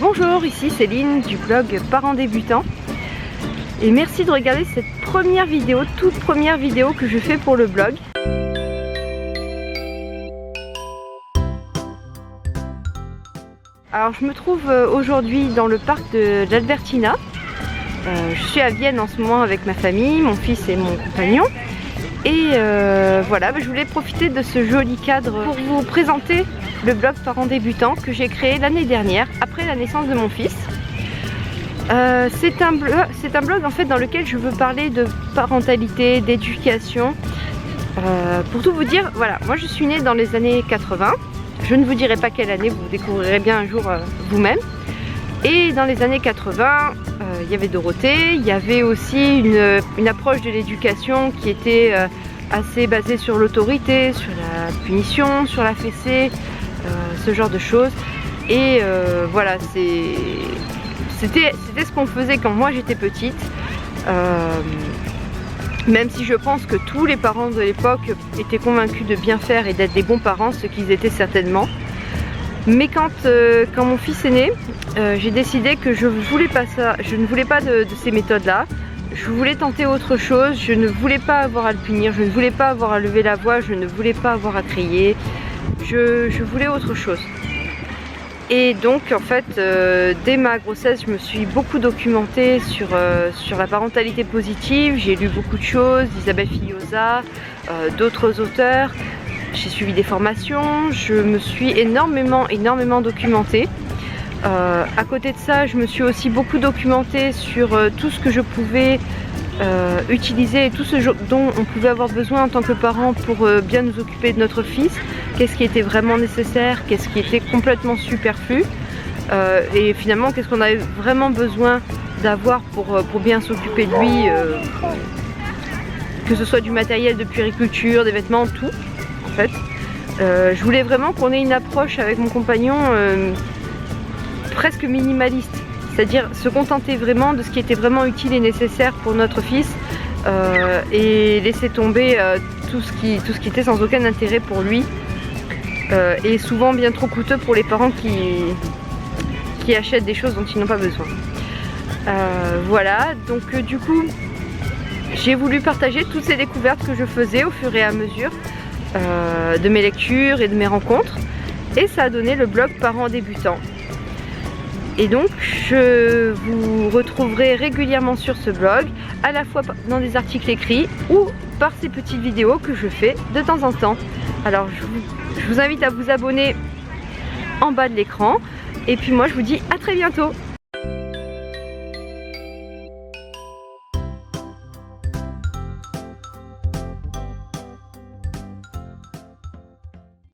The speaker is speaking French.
Bonjour, ici Céline du blog Parents Débutants et merci de regarder cette première vidéo, toute première vidéo que je fais pour le blog. Alors je me trouve aujourd'hui dans le parc de l'Albertina. Je suis à Vienne en ce moment avec ma famille, mon fils et mon compagnon. Et voilà, je voulais profiter de ce joli cadre pour vous présenter le blog Parents Débutants que j'ai créé l'année dernière, après la naissance de mon fils. C'est un blog en fait dans lequel je veux parler de parentalité, d'éducation. Pour tout vous dire, voilà, moi je suis née dans les années 80. Je ne vous dirai pas quelle année, vous découvrirez bien un jour vous-même. Et dans les années 80, il y avait Dorothée, il y avait aussi une approche de l'éducation qui était assez basée sur l'autorité, sur la punition, sur la fessée, ce genre de choses. Et voilà, c'était ce qu'on faisait quand moi j'étais petite. Même si je pense que tous les parents de l'époque étaient convaincus de bien faire et d'être des bons parents, ce qu'ils étaient certainement. Mais quand mon fils est né, j'ai décidé que je voulais pas ça, je ne voulais pas de ces méthodes-là. Je voulais tenter autre chose, je ne voulais pas avoir à le punir, je ne voulais pas avoir à lever la voix, je ne voulais pas avoir à crier. Je voulais autre chose. Et donc en fait, dès ma grossesse, je me suis beaucoup documentée sur la parentalité positive. J'ai lu beaucoup de choses, d'Isabelle Fillosa, d'autres auteurs. J'ai suivi des formations, je me suis énormément documentée. À côté de ça, je me suis aussi beaucoup documentée sur tout ce que je pouvais utiliser et tout ce dont on pouvait avoir besoin en tant que parent pour bien nous occuper de notre fils. Qu'est-ce qui était vraiment nécessaire, qu'est-ce qui était complètement superflu et finalement qu'est-ce qu'on avait vraiment besoin d'avoir pour bien s'occuper de lui, que ce soit du matériel de puériculture, des vêtements, tout en fait. Je voulais vraiment qu'on ait une approche avec mon compagnon presque minimaliste, c'est-à-dire se contenter vraiment de ce qui était vraiment utile et nécessaire pour notre fils et laisser tomber tout ce qui était sans aucun intérêt pour lui et souvent bien trop coûteux pour les parents qui achètent des choses dont ils n'ont pas besoin. Voilà, donc du coup j'ai voulu partager toutes ces découvertes que je faisais au fur et à mesure de mes lectures et de mes rencontres, et ça a donné le blog Parents Débutants. Et donc je vous retrouverai régulièrement sur ce blog, à la fois dans des articles écrits ou par ces petites vidéos que je fais de temps en temps. Alors je vous invite à vous abonner en bas de l'écran, et puis moi je vous dis à très bientôt.